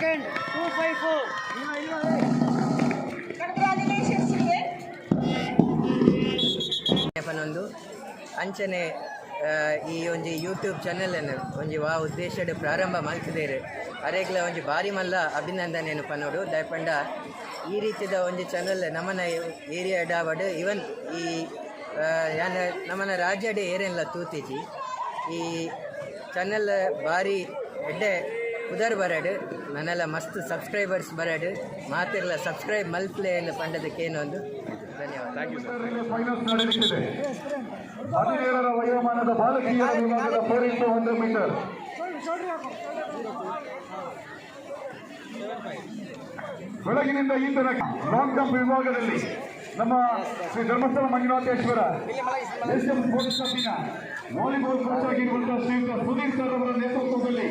Second, 254. Congratulations, children. ಅಂಚನೆ ಈ ಒಂಜಿ ಯೂಟ್ಯೂಬ್ ಚಾನೆಲ್ ಒಂಜಿ ವಾ ಉದ್ದೇಶಡ್ ಪ್ರಾರಂಭ ಮಲ್ತಿದ್ದೇರು ಅರೆಗ್ಲ ಒಂಜಿ ಬಾರಿ ಮಲ್ಲ ಅಭಿನಂದನೆ ಪನ್ನೋಡು ದಯಪಂಡ ಈ ರೀತಿದ ಒಂಜಿ ಚಾನೆಲ್ ನಮ್ಮನ ಏರಿಯಾಡ ಬಡ್ ಇವನ್ ಈ ನಮ್ಮನ ರಾಜ್ಯಡ್ ಏರಿಯನ್ಲ ತೂತಿಜಿ ಈ ಚಾನೆಲ್ ಬಾರಿ ಎಡ್ಡೆ ಉದರ್ ಬರಡು ನನ್ನೆಲ್ಲ ಮಸ್ತ್ ಸಬ್ಸ್ಕ್ರೈಬರ್ಸ್ ಬರಡು ಮಾತಿರ್ಲ ಸಬ್ಸ್ಕ್ರೈಬ್ ಮಲ್ಪ್ಲೆ ಎಂದು ಪಂಡದಕ್ಕೇನೊಂದು ಧನ್ಯವಾದ. ಹದಿನೇಳರ ವಯೋಮಾನದ ಬಾಲಕಿಯರ ವಿಭಾಗದ 4x100 ಮೀಟರ್ ಬೆಳಗಿನಿಂದ ಈ ತನಕ ಲಾಂಗ್ ಜಂಪ್ ವಿಭಾಗದಲ್ಲಿ ನಮ್ಮ ಶ್ರೀ ಧರ್ಮಸ್ಥಳ ಮಂಜುನಾಥೇಶ್ವರ ಎಸ್ಎಂ ಸ್ಪೋರ್ಟ್ಸ್ ಕ್ಲಬ್ಬಿನ ವಾಲಿಬಾಲ್ ಕೋಚ್ ಆಗಿರುವಂತಹ ಶ್ರೀಯುತ ಸುಧೀರ್ ಸರ್ ಅವರ ನೇತೃತ್ವದಲ್ಲಿ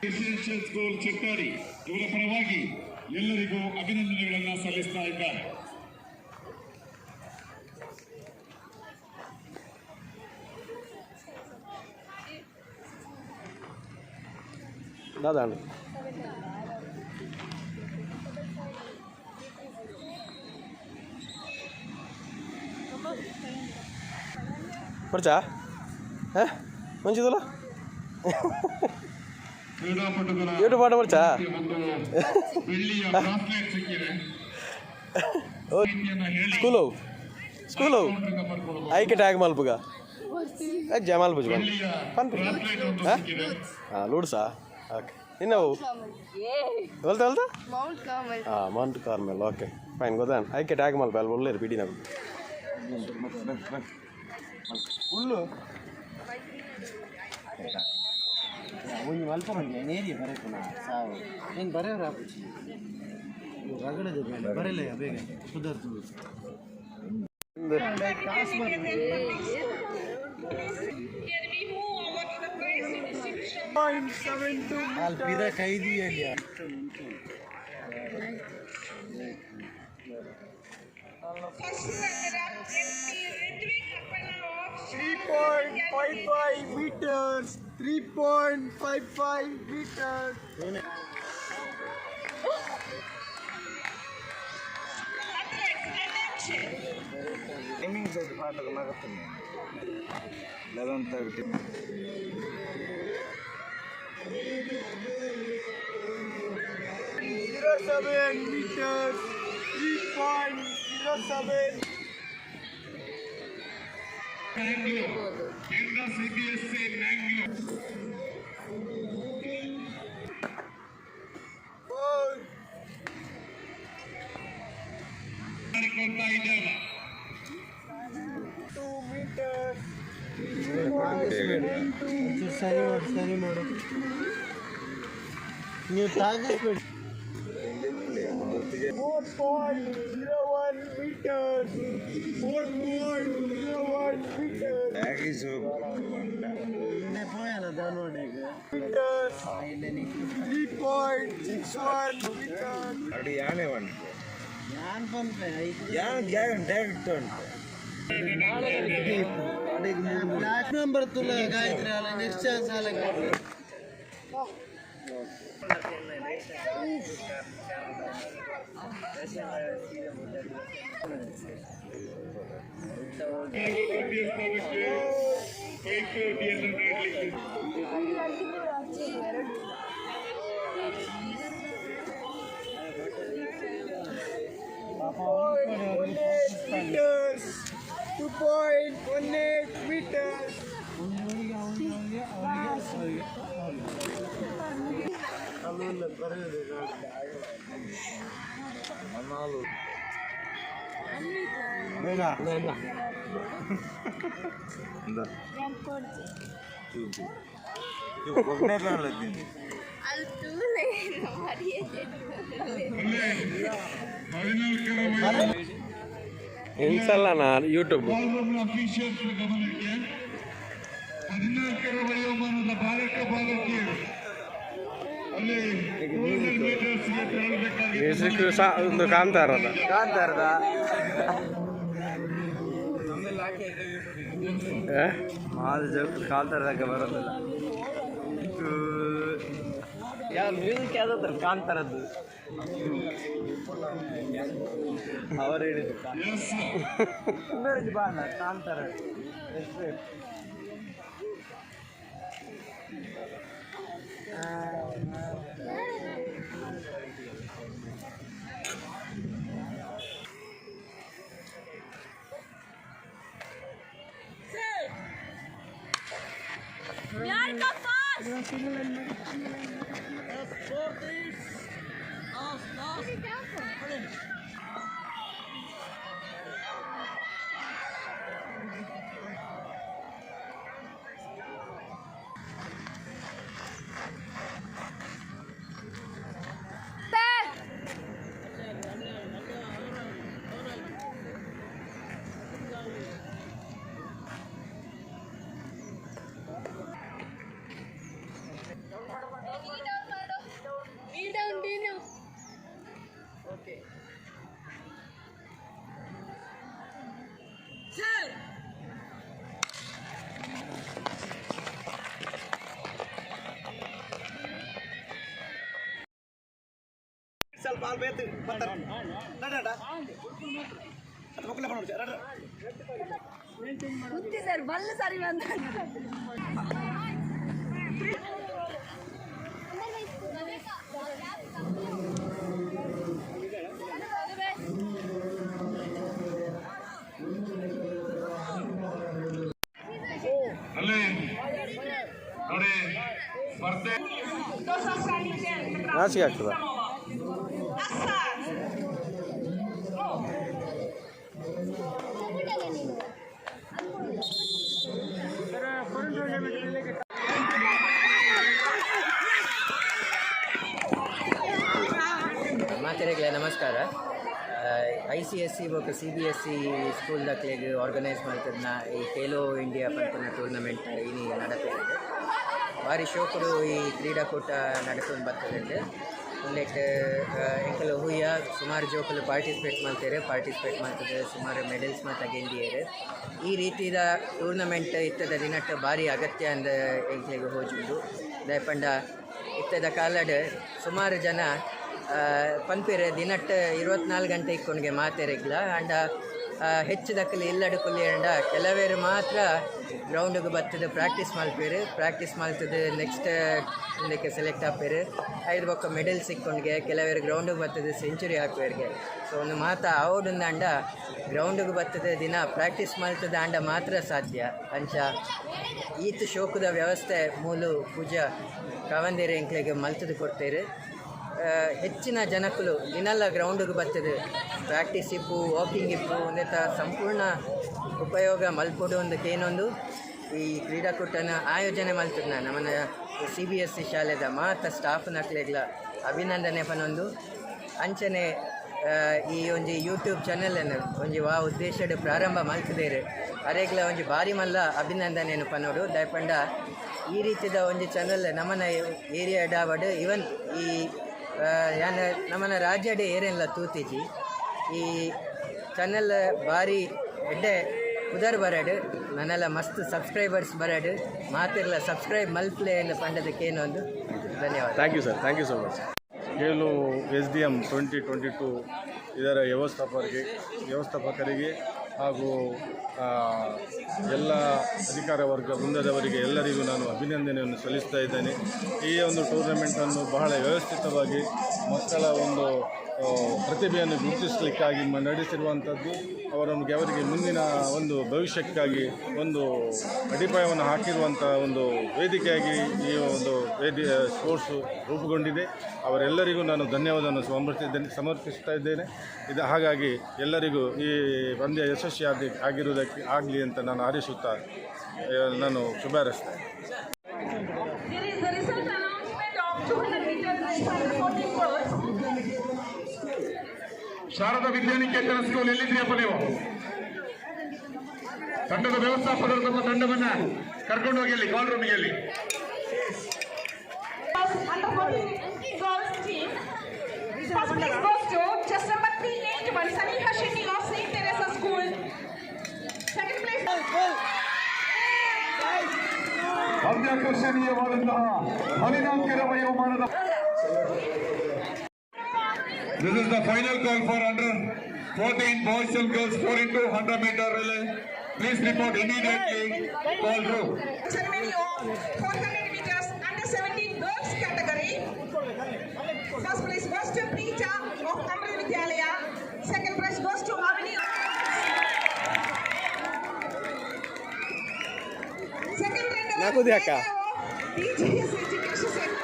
ಎಸೆನ್ಷಿಯಲ್ಸ್ ಗೋಲ್ ಚಿಕ್ಕಾಡಿ ಇವರ ಪರವಾಗಿ ಎಲ್ಲರಿಗೂ ಅಭಿನಂದನೆಗಳನ್ನು ಸಲ್ಲಿಸ್ತಾ ಇದ್ದಾರೆ. ಬರ್ಚಾ ಮಂಚಿದಲ್ಲ ಯೂಟ್ಯೂಬ್ ಆಟ ಬರ್ಚಾ ಸ್ಕೂಲು ಐಕೆ ಟ್ಯಾಗ್ ಮಲ್ಪುಗ ಜಮಾಲ್ ಬುಜ್ ಪನ್ ಹಾಂ ಲೂಡ್ಸಾ ಓಕೆ ನಿನ್ನವು ಹೇಳ್ತಾ ಹಾಂ ಮೌಂಟ್ ಕಾರ್ಮೆಲ್ ಓಕೆ ಫೈನ್ ಗೊತ್ತಾನ ಐಕೆ ಟ್ಯಾಗ್ ಮಲ್ಪ ಅಲ್ಲಿ ಒಳ್ಳೆ ಬಿಡಿ ನಾವು ಫುಲ್ಲು ಒಂದು ಮಲ್ಪ ಬಂದೆ ನೇರಿ ಬರಬೇಕು ನಾ ಸಾವು ಏನು ಬರೆಯೋರು ಹಾಕಿ ರಗಡದೆ ಬರಲ್ಲ ಬೇಗ ಸುಧಾರಿಸು ಅಲ್ಪಿದ ಕೈದಿಯಲ್ಲಿ 3.55 meters. 3.55 meters. Timing से फाटक लगता है. 11:30. 07 meters. 3.07. CBSC ಸರಿ ಮಾಡು ನೀವು ತಾಗಿಸ್ಬೇಡಿ 4.01 meters 4.01 meters ತಾಗಿಸು ಇನ್ನೇ ಪೋಯಲ್ಲ ದಾನೋಡೆಗೆ meters 3.61 meters ಅಡಿ ಯಾನೆ ಒಂದು ಯಾನ್ ಬಂತೆ ಯಾನ್ ಗ್ಯಾನ್ ಡೈರೆಕ್ಟ್ ಉಂಟು ಲಾಸ್ಟ್ ನಂಬರ್ ತುಲ ಗಾಯತ್ರಿ ಅಲ್ಲ ನೆಕ್ಸ್ಟ್ ಚಾನ್ಸ್ ಅಲ್ಲ meters 2.01 2.18 meters. ಇನ್ಸಲ್ಲ ಯೂಟ್ಯೂಬ್ 14ರ ವಯೋಮಾನದ ಬಾಲಕ ಬಾಲಕಿಯರು ಅಲ್ಲಿ ಮ್ಯೂಸಿಕ್ ಒಂದು ಕಾಂತಾರದ ಕಾಂತಾರದಾಗ ಬರೋದಿಲ್ಲ ಯಾವ ಮ್ಯೂಸಿಕ್ ಯಾವ್ದಾದ್ರು ಕಾಂತಾರದ್ದು ಅವರು ಹೇಳಿದ್ರು ಬಾ ಕಾಂತಾರ ಎಷ್ಟು ಸ್ವಲ್ಪ ಆಲ್ಬೇತು ಸರ್ ಬಲ್ಲ ಸರಿ ಬಂದ ಅಲ್ಲಿ ನೋಡಿ ಸ್ಪರ್ಧೆ ನಾಚಿಕೆ ಆಗ್ತದ ಮಾತೆರೆಗ್ಲೆ ನಮಸ್ಕಾರ. ICSE ಮತ್ತು CBSE ಸ್ಕೂಲ್ದಾಕ್ಲೆಗ್ ಆರ್ಗನೈಸ್ ಮಾಡ್ತಿದ್ನ ಈ ಖೇಲೋ ಇಂಡಿಯಾ ಪಂಪನ ಟೂರ್ನಮೆಂಟ್ ಇನಿ ನಡೀತಿದೆ. ಭಾರಿ ಶೋಕರು ಈ ಕ್ರೀಡಾಕೂಟ ನಡ್ಕೊಂಡು ಬರ್ತದೆ. ಒಂದೆಟ್ಟು ಎಂಕಲು ಹುಯ್ಯ ಸುಮಾರು ಜೋಕಲು ಪಾರ್ಟಿಸಿಪೇಟ್ ಮಾಡ್ತದೆ ಸುಮಾರು ಮೆಡಲ್ಸ್ ತಗೊಂಡಿದ್ದಾರೆ. ಈ ರೀತಿಯ ಟೂರ್ನಮೆಂಟ್ ಇತ್ತದ ದಿನಟ್ಟು ಭಾರಿ ಅಗತ್ಯ ಅಂದ ಎಂಕ್ಲೆಗೆ ಹೋಜುಂಡು ದಯಪಂಡ ಇತ್ತದ ಕಾಲಡ್ ಸುಮಾರು ಜನ ಪಂಪಿರೆ ದಿನಟ್ಟು 24 ಗಂಟೆ ಇಕ್ಕೊಂಡ್ಗೆ ಮಾತೆರೆಗ್ಲ ಅಂಡ ಹೆಚ್ಚು ದಕ್ಕಲು ಇಲ್ಲಡು ಕುಲಿಯಂಡ ಕೆಲವೇರು ಮಾತ್ರ ಗ್ರೌಂಡಿಗೆ ಬರ್ತದೆ ಪ್ರಾಕ್ಟೀಸ್ ಮಾಡ್ತದೆ ನೆಕ್ಸ್ಟ್ ಇದಕ್ಕೆ ಸೆಲೆಕ್ಟ್ ಆಪೇರು 5 ಬೊಕ್ಕ ಮೆಡಲ್ ಸಿಕ್ಕೊಂಡ್ಗೆ ಕೆಲವೇರು ಗ್ರೌಂಡಿಗೆ ಬರ್ತದೆ ಸೆಂಚುರಿ ಹಾಕುವರಿಗೆ. ಸೊ ಒಂದು ಮಾತು ಆವಡಿಂದ ಅಂಡ ಗ್ರೌಂಡಿಗೆ ಬರ್ತದೆ ದಿನ ಪ್ರಾಕ್ಟೀಸ್ ಮಾಡ್ತದೆ ಅಂಡ ಮಾತ್ರ ಸಾಧ್ಯ ಅಂಚ ಈತ ಶೋಕದ ವ್ಯವಸ್ಥೆ ಮೂಲು ಪೂಜಾ ಕವಂದೇರಿ ಎಂಕ್ಲೆಗೆ ಮಲ್ತದು ಕೊಡ್ತೇರು. ಹೆಚ್ಚಿನ ಜನಕ್ಕಲು ದಿನಲ್ಲ ಗ್ರೌಂಡಿಗೆ ಬರ್ತದೆ ಪ್ರಾಕ್ಟೀಸ್ ಇಪ್ಪು ವಾಕಿಂಗ್ ಇಪ್ಪು ಒಂದೇತ ಸಂಪೂರ್ಣ ಉಪಯೋಗ ಮಲ್ಪೊಡು ಒಂದಕ್ಕೇನೊಂದು ಈ ಕ್ರೀಡಾಕೂಟನ ಆಯೋಜನೆ ಮಲ್ತದ ನಮ್ಮನ್ನ CBSE ಶಾಲೆದ ಮಾತ ಸ್ಟಾಫ್ನಕ್ಲೆಗ್ಲ ಅಭಿನಂದನೆ ಪನೊಂದು ಅಂಚನೆ ಈ ಒಂಜಿ ಯೂಟ್ಯೂಬ್ ಚಾನೆಲನ್ನು ಒಂಜಿ ವಾ ಉದ್ದೇಶಡ್ ಪ್ರಾರಂಭ ಮಲ್ತಿದ್ದೇರು ಅರೆಗ್ಲ ಒಂಜಿ ಬಾರಿ ಮಲ್ಲ ಅಭಿನಂದನೆಯನ್ನು ಪನೋಡು ದಯಪಂಡ ಈ ರೀತಿದ ಒಂಜಿ ಚಾನಲ್ ನಮ್ಮನ ಏರಿಯಾ ಡಾವಡ್ ಇವನ್ ಈ ಯಾನ ನಮ್ಮನ ರಾಜ್ಯಡೆ ಏರೆಲ್ಲ ತೂತಿಜಿ ಈ ಚಾನಲ್ ಬಾರಿ ಎಡ್ಡೆ ಉದರ್ ಬರಡು ನನ್ನೆಲ್ಲ ಮಸ್ತ್ ಸಬ್ಸ್ಕ್ರೈಬರ್ಸ್ ಬರಡು ಮಾತಿರಲ್ಲ ಸಬ್ಸ್ಕ್ರೈಬ್ ಮಲ್ಪ್ಲೆ ಎಂದು ಪಂಡದಕ್ಕೇನು ಒಂದು ಧನ್ಯವಾದ. Thank you sir, thank you so much. Khelo SDM 2022 ಇದರ ವ್ಯವಸ್ಥಾಪಕರಿಗೆ ಹಾಗೂ ಎಲ್ಲ ಅಧಿಕಾರ ವರ್ಗ ವೃಂದದವರಿಗೆ ಎಲ್ಲರಿಗೂ ನಾನು ಅಭಿನಂದನೆಯನ್ನು ಸಲ್ಲಿಸ್ತಾ ಇದ್ದೇನೆ. ಈ ಒಂದು ಟೂರ್ನಮೆಂಟನ್ನು ಬಹಳ ವ್ಯವಸ್ಥಿತವಾಗಿ ಮಕ್ಕಳ ಒಂದು ಪ್ರತಿಭೆಯನ್ನು ಗುರುತಿಸಲಿಕ್ಕಾಗಿ ನಡೆಸಿರುವಂಥದ್ದು. ಅವರಿಗೆ ಮುಂದಿನ ಒಂದು ಭವಿಷ್ಯಕ್ಕಾಗಿ ಒಂದು ಅಡಿಪಾಯವನ್ನು ಹಾಕಿರುವಂಥ ಒಂದು ವೇದಿಕೆಯಾಗಿ ಈ ಒಂದು ಸ್ಪೋರ್ಟ್ಸು ರೂಪುಗೊಂಡಿದೆ. ಅವರೆಲ್ಲರಿಗೂ ನಾನು ಧನ್ಯವಾದವನ್ನು ಸಮರ್ಪಿಸ್ತಾ ಇದ್ದೇನೆ. ಹಾಗಾಗಿ ಎಲ್ಲರಿಗೂ ಈ ಪಂದ್ಯ ಯಶಸ್ವಿ ಆಗಿರುವುದಕ್ಕೆ ಆಗಲಿ ಅಂತ ನಾನು ಹಾರೈಸುತ್ತಾ ನಾನು ಶುಭ ಹಾರೈಸ್ತೇನೆ. ಶಾರದಾ ವಿದ್ಯಾನಿಕೇತನ ಸ್ಕೂಲ್ ಎಲ್ಲಿದ್ದೀಯಪ್ಪ ನೀವು? ತಂಡದ ವ್ಯವಸ್ಥಾಪಕರು ತಮ್ಮ ತಂಡವನ್ನ ಕರ್ಕೊಂಡು ಹೋಗಿ ಅಲ್ಲಿ ಕಾಲ್ ರೂಮಿಗೆ ಅಲ್ಲಿ. ಅತ್ಯಾಕರ್ಷಣೀಯವಾದಂತಹ 14ರ ವಯೋಮಾನದ This is the final call for under 14 boys and girls 4 into 100 meter relay. Please report immediately. Call through. Ceremony of 400 meters under 17 girls category. First place goes to Preeta of Amrit Vidyalaya. Second place goes to Avani. Second rank of DGS Education Center.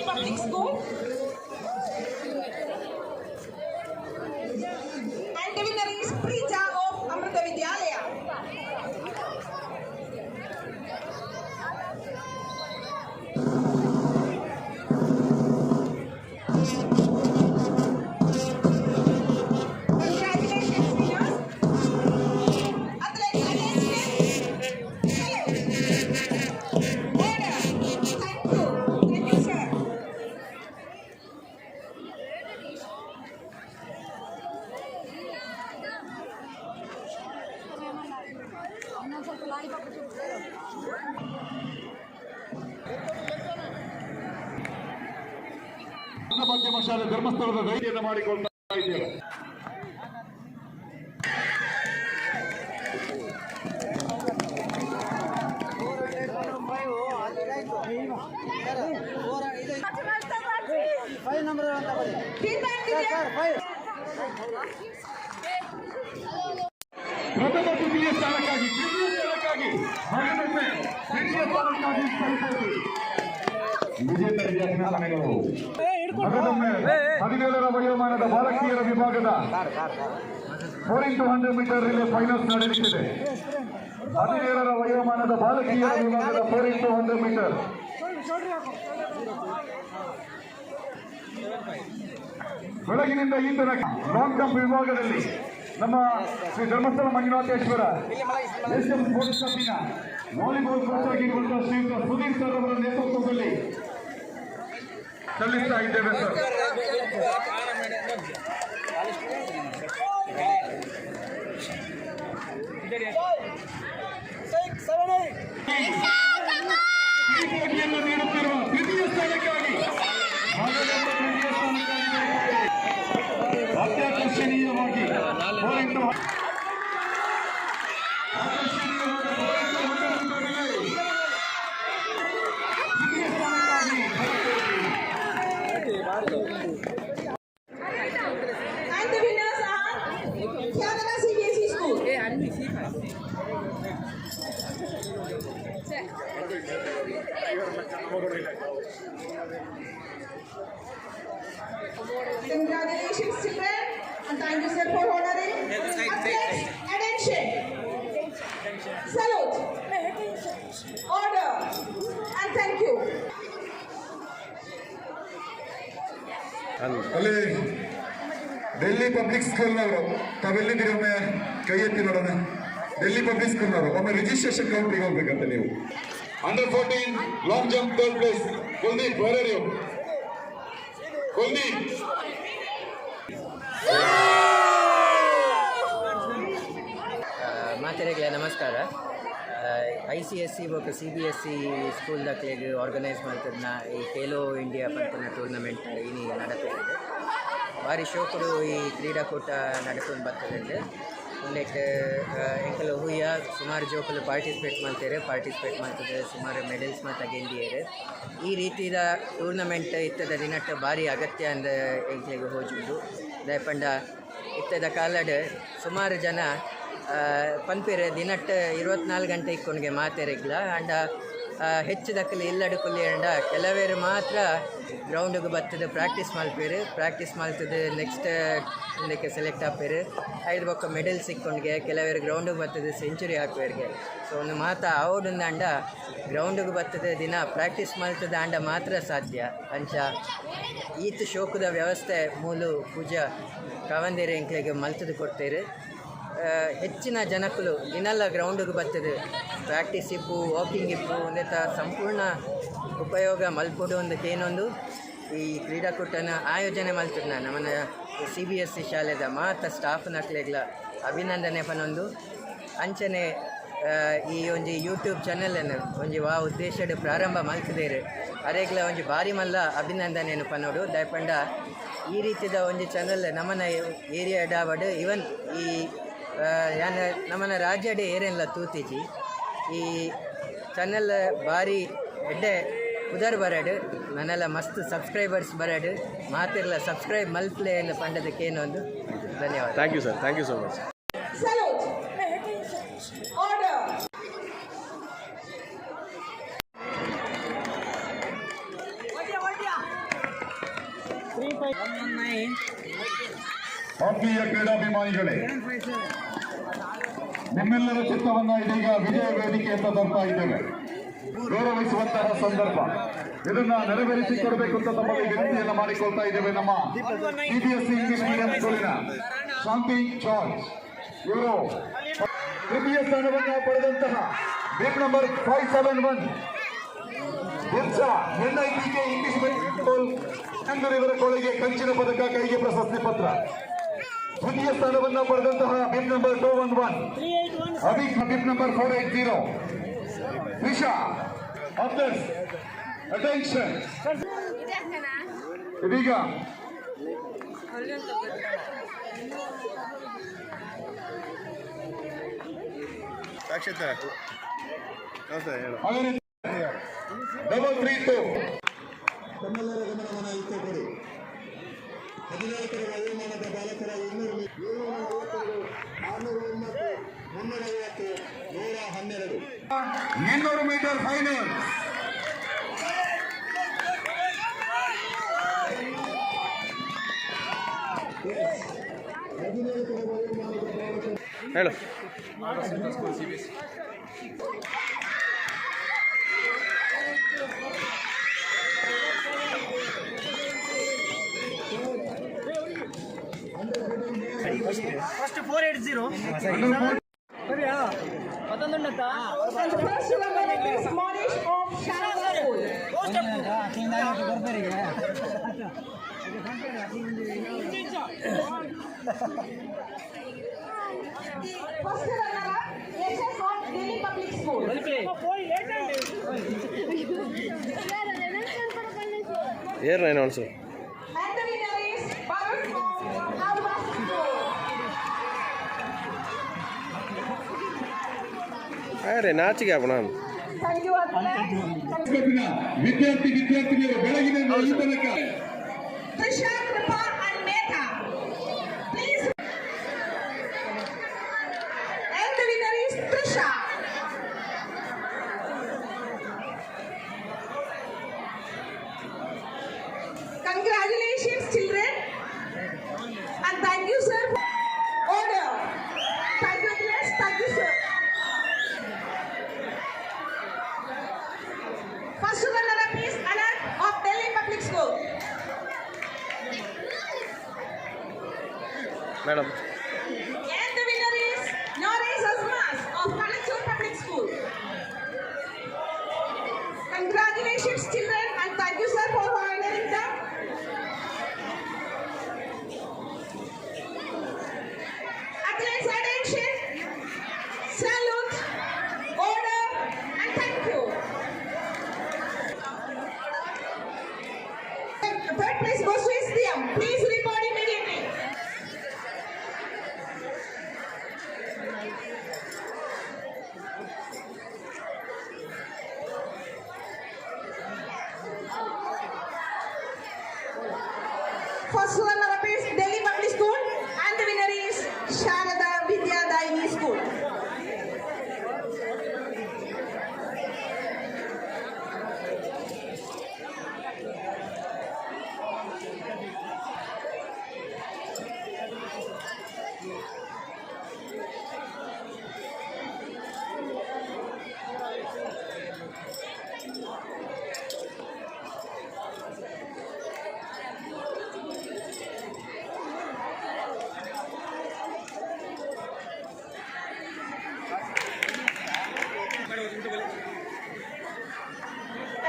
Public school and the winner is Preeta of Amrita Vidyalaya. Congratulations, winners. Athletics Thank you, sir. ಮಾಧ್ಯಮ ಶಾಲೆ ಧರ್ಮಸ್ಥಳದ ಧೈರ್ಯವನ್ನು ಮಾಡಿಕೊಳ್ತಾ ಇದ್ದೇವೆ. ಪ್ರಥಮ ದ್ವಿತೀಯ ಸ್ಥಾನಕ್ಕಾಗಿ ವಿಜೇತ ವಿದ್ಯಾರ್ಥಿಗಳು 17ರ ವಯೋಮಾನದ ಬಾಲಕಿಯರ ವಿಭಾಗದ 4 into 100 ಮೀಟರ್ ರಿಲೇ ಫೈನಲ್ಸ್ ನಡೆಯುತ್ತಿದೆ. 17ರ ವಯೋಮಾನದ ಬಾಲಕಿಯರ ವಿಭಾಗದ 4 into 100 ಮೀಟರ್ ಬೆಳಗಿನಿಂದ ಈ ತನಕ ಲಾಂಗ್ ಜಂಪ್ ವಿಭಾಗದಲ್ಲಿ ನಮ್ಮ ಶ್ರೀ ಧರ್ಮಸ್ಥಳ ಮಂಜುನಾಥೇಶ್ವರ SDM ಸ್ಪೋರ್ಟ್ಸ್ ಕ್ಲಬ್ಬಿನ ವಾಲಿಬಾಲ್ ಕೋಚ್ ಆಗಿರುವಂತಹ ಶ್ರೀಯುತ ಸುಧೀರ್ ಸರ್ ಅವರ ನೇತೃತ್ವದಲ್ಲಿ ಸಲ್ಲಿಸ್ತಾ ಇದ್ದೇವೆ ಸರ್. ನೀಡುತ್ತಿರುವ ದ್ವಿತೀಯ ಸ್ಥಾನಕ್ಕಾಗಿ ಅತ್ಯಾಕರ್ಷಣೀಯವಾಗಿ And the winners are Kerala CBSE School. Congratulations, children, and thank you, sir, for honoring. Attention, salute, order, and thank you. ಅಲ್ಲಿ ಡೆಲ್ಲಿ ಪಬ್ಲಿಕ್ ಸ್ಕೂಲ್ನವರು ತಾವೆಲ್ಲಿದ್ದೀರಿ ಒಮ್ಮೆ ಕೈ ಎತ್ತಿ ನೋಡೋಣ. ಡೆಲ್ಲಿ ಪಬ್ಲಿಕ್ ಸ್ಕೂಲ್ನವರು ಒಮ್ಮೆ ರಿಜಿಸ್ಟ್ರೇಷನ್ ಕೌಂಟ್ರಿಗೆ ಹೋಗ್ಬೇಕಂತ ನೀವು. Under 14 long jump third place Kuldeep, where are you? Kuldeep. ಮಾತೆರೆಗೆ ನಮಸ್ಕಾರ. ICSE ಮತ್ತು CBSE ಸ್ಕೂಲ್ ದಾಖಲೆಗೆ ಆರ್ಗನೈಸ್ ಮಾಡ್ತದನ್ನ ಈ ಖೇಲೋ ಇಂಡಿಯಾ ಪಂತನ ಟೂರ್ನಮೆಂಟ್ ಇನಿ ನಡೀತಿದೆ. ಭಾರಿ ಶೋಕರು ಈ ಕ್ರೀಡಾಕೂಟ ನಡ್ಕೊಂಡು ಬರ್ತದೆ. ಒಂದಕ್ಕೆ ಎಂಕಲು ಹುಯ್ಯ ಸುಮಾರು ಜೋಕಲು ಪಾರ್ಟಿಸಿಪೇಟ್ ಮಾಡ್ತದೆ ಸುಮಾರು ಮೆಡಲ್ಸ್ ಮತ್ತು ಗೆಂದಿಯರು. ಈ ರೀತಿಯ ಟೂರ್ನಮೆಂಟ್ ಇತ್ತದ ದಿನಟ್ಟು ಭಾರಿ ಅಗತ್ಯ ಅಂದ ಎಂಕ್ಲೆಗೆ ಹೋಜುದು ದಯಪಂಡ ಇತ್ತದ ಕಾಲಡ್ ಸುಮಾರು ಜನ ಪನ್ಪೇರೆ ದಿನಟ್ಟು 24 ಗಂಟೆ ಇಕ್ಕೊಂಡ್ಗೆ ಮಾತೆರೆಗ್ಲ ಅಂಡ ಹೆಚ್ಚು ದಕ್ಕಲು ಇಲ್ಲಡುಕೊಲ್ಲಿ ಅಂಡ ಕೆಲವೇರು ಮಾತ್ರ ಗ್ರೌಂಡಿಗೆ ಬರ್ತದೆ ಪ್ರಾಕ್ಟೀಸ್ ಮಾಡ್ತದೆ ನೆಕ್ಸ್ಟ್ ಇದಕ್ಕೆ ಸೆಲೆಕ್ಟ್ ಆಪೇರು ಐದು ಬೊಕ್ಕ ಮೆಡಲ್ ಸಿಕ್ಕೊಂಡ್ಗೆ ಕೆಲವೇರು ಗ್ರೌಂಡಿಗೆ ಬರ್ತದೆ ಸೆಂಚುರಿ ಹಾಕುವರಿಗೆ. ಸೊ ಒಂದು ಮಾತ ಅವಡೊಂದು ಅಂಡ ಗ್ರೌಂಡಿಗೆ ಬರ್ತದೆ ದಿನ ಪ್ರಾಕ್ಟೀಸ್ ಮಾಡ್ತದೆ ಅಂಡ ಮಾತ್ರ ಸಾಧ್ಯ ಅಂಚ ಈತ ಶೋಕದ ವ್ಯವಸ್ಥೆ ಮೂಲು ಪೂಜಾ ಕಾವಂದೇರಿ ಎಂಕ್ಲೆಗೆ ಮಲ್ತದು ಕೊಡ್ತೇರು. ಹೆಚ್ಚಿನ ಜನಕ್ಕಳು ದಿನಲ್ಲ ಗ್ರೌಂಡಿಗೆ ಬರ್ತದೆ ಪ್ರಾಕ್ಟೀಸ್ ಇಪ್ಪು ವಾಕಿಂಗ್ ಇಪ್ಪು ಒಂದೇತ ಸಂಪೂರ್ಣ ಉಪಯೋಗ ಮಲ್ಪೊಡು ಒಂದಕ್ಕೇನೊಂದು ಈ ಕ್ರೀಡಾಕೂಟನ ಆಯೋಜನೆ ಮಲ್ತದ ನಮ್ಮನ್ನ CBSE ಶಾಲೆದ ಮಾತ ಸ್ಟಾಫ್ ನಕ್ಲೆಗ್ಲ ಅಭಿನಂದನೆ ಪನೊಂದು ಅಂಚನೆ ಈ ಒಂಜಿ ಯೂಟ್ಯೂಬ್ ಚಾನಲನ್ನು ಒಂಜಿ ವಾ ಉದ್ದೇಶಡ್ ಪ್ರಾರಂಭ ಮಲ್ತದೇರು ಅರೆಗ್ಲ ಒಂಜಿ ಭಾರಿ ಮಲ್ಲ ಅಭಿನಂದನೆಯನ್ನು ಪನೋಡು ದಯಪಂಡ ಈ ರೀತಿದ ಒಂಜಿ ಚಾನಲ್ ನಮ್ಮನ ಏರಿಯಾ ಡಾವಡ್ ಇವನ್ ಈ ನಮ್ಮನ ರಾಜ್ಯಡೆ ಏರೆಲ್ಲ ತೂತಿಜಿ ಈ ಚಾನಲ್ ಭಾರಿ ಎಡ್ಡೆ ಉದರ್ ಬರಡು ನನ್ನೆಲ್ಲ ಮಸ್ತ್ ಸಬ್ಸ್ಕ್ರೈಬರ್ಸ್ ಬರಡು ಮಾತಿರಲ್ಲ ಸಬ್ಸ್ಕ್ರೈಬ್ ಮಲ್ಪ್ಲೆ ಎಂದು ಪಂಡದಕ್ಕೇನೊಂದು ಧನ್ಯವಾದ. Thank you sir, thank you so much. Salute. Order. ಆತ್ಮೀಯ ಕ್ರೀಡಾಭಿಮಾನಿಗಳೇ, ನಿಮ್ಮೆಲ್ಲರ ಚಿತ್ತವನ್ನು ಇದೀಗ ವಿಜಯ ವೇದಿಕೆಯಿಂದ ತರ್ತಾ ಇದ್ದೇವೆ. ಗೌರವಿಸುವಂತಹ ಸಂದರ್ಭ ಇದನ್ನ ನೆರವೇರಿಸಿಕೊಡಬೇಕು ಅಂತ ತಮ್ಮಲ್ಲಿ ವಿನಂತಿಯನ್ನು ಮಾಡಿಕೊಳ್ತಾ ಇದ್ದೇವೆ. ನಮ್ಮ CBSE ಇಂಗ್ಲಿಷ್ ಮೀಡಿಯಂ ಸ್ಕೂಲಿನ ಶಾಂತಿ ಜಾರ್ಜ್ ಇವರು ತೃತೀಯ ಸ್ಥಾನವನ್ನು ಪಡೆದಂತಹ bib number 571 NIPK English medium school ಇವರ ಕೊಳಗೆ ಕಂಚಿನ ಪದಕ, ಕೈಗೆ ಪ್ರಶಸ್ತಿ ಪತ್ರ. ದ್ವಿತೀಯ ಸ್ಥಾನವನ್ನು ಪಡೆದಂತಹ ಬಿಟ್ ನಂಬರ್ 211 ಅಭಿಕ್, ಬಿಟ್ ನಂಬರ್ 480 ತ್ರಿಷಾ. ಆಫ್ಟರ್ಸ್ ಅಟೆನ್ಷನ್, ಇದೀಗ ಡಬಲ್ 3-2 ತಮ್ಮೆಲ್ಲರ ಗಮನವನ್ನು ಇಟ್ಟುಕೊಡಿ. 14 ವಯೋಮಾನದ ಬಾಲಕರ 200 ಮೀಟರ್ ಫೈನಲ್. ಹೇಳು. First 480 And the first number is Monish of Shanghai School. First runner-up, SS of Delhi Public School. Air nine also. And the winner is Bharat of Alva School. ಅರೆ ನಾಚಿಕೆ ಅಪ್ಪ ನಾನು. Thank you, ವಿದ್ಯಾರ್ಥಿನಿಯರು ಬೆಳಗಿನ ಈ ತನಕ Trisha, Kripa and Megha. Please. And the winner is Trisha. Congratulations, children. And thank you, sir. Order. Thank you, class. Thank you, sir. First runner-up is Anand of Delhi Public School. First runner-up is Delhi Public School and the winner is Sharada Vidya Daini School.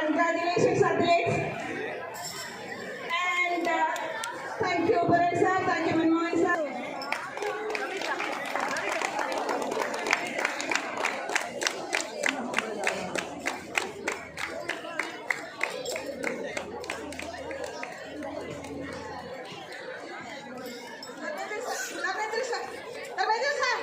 Congratulations, athletes. And thank you, Bharat sir. Thank you, Manmohan sir. Ravindra sir.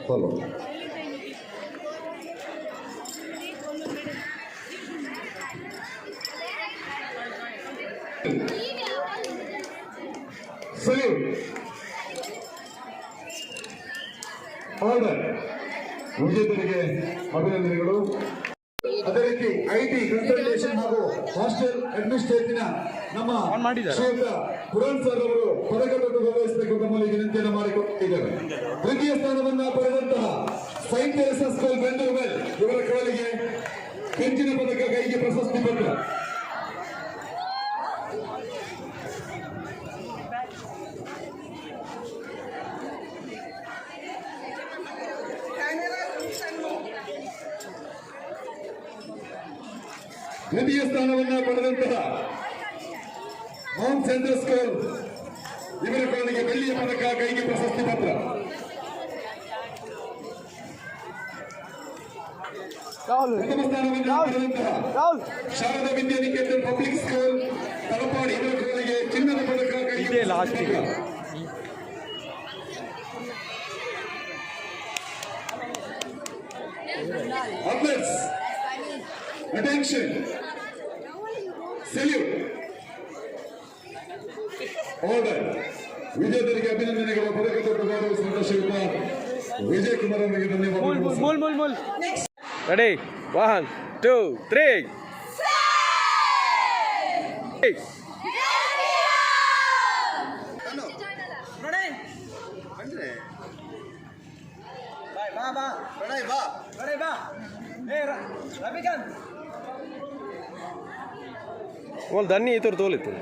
Follow. Salute. Order. ವಿಜೇತರಿಗೆ ಅಭಿನಂದನೆಗಳು. ಅದೇ ರೀತಿ IT consultation ಹಾಗೂ hostel ಅಡ್ಮಿನಿಸ್ಟ್ರೇಟಿವ್ನ ನಮ್ಮ ಶ್ರೀಯುತ Puran sir ಅವರು ಪದಕ ತೊಟ್ಟು ಗೌರವಿಸಬೇಕು ತಮ್ಮಲ್ಲಿ ವಿನಂತಿಯನ್ನು ಮಾಡಿಕೊಂಡಿದ್ದಾರೆ. ತೃತೀಯ ಸ್ಥಾನವನ್ನ ಪಡೆದಂತಹ ಸೈಂಟ್ ತೆರೇಸಾ ಸ್ಕೂಲ್ ಬೆಂಗಳೂರು ಇವರ ಕಾಲಿಗೆ ಕಂಚಿನ ಪದಕ, ಕೈಗೆ ಪ್ರಶಸ್ತಿ ಪತ್ರ. ದ್ವಿತೀಯ ಸ್ಥಾನವನ್ನ ಪಡೆದಂತಹ ಮೌಂಟ್ ಸೆಂಟ್ರಲ್ ಸ್ಕೂಲ್ ಇವರ ಕಾಲಿಗೆ ಬೆಳ್ಳಿಯ ಪದಕ, ಕೈಗೆ ಪ್ರಶಸ್ತಿ ಪತ್ರ. ಪ್ರಥಮ ಸ್ಥಾನವನ್ನು ಪಡೆದಂತಹ ಶಾರದಾ ವಿದ್ಯಾನಿಕೇತನ್ ಪಬ್ಲಿಕ್ ಸ್ಕೂಲ್ ತಲಪಾಡಿ ಇವರ ಕಾಲಿಗೆ ಚಿನ್ನದ ಪದಕ, ಕೈಗೆ ಪ್ರಶಸ್ತಿ ಪತ್ರ. Athletes, attention, salute, order. ವಿಜೇತರಿಗೆ ಅಭಿನಂದನೆಗಳು. ಪದಕ ತೊಟ್ಟು ಗೌರವಿಸಿದ ಶ್ರೀಯುತ ವಿಜಯ್ ಕುಮಾರ್ ಅವರಿಗೆ ಧನ್ಯವಾದಗಳು. ರೆಡಿ 1 2 3 వాళ్ళు దాన్ని ఇతరు తోలిತ್ತು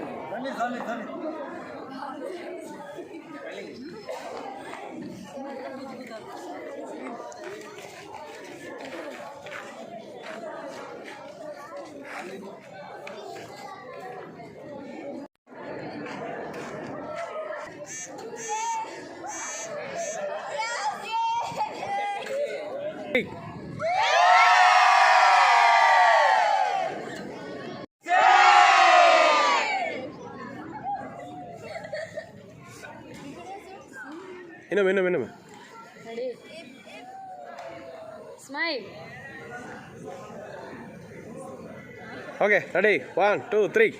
ಇನ್ನೊಮ್ಮೆ ಸ್ಮೈಲ್. Okay ready 1 2 3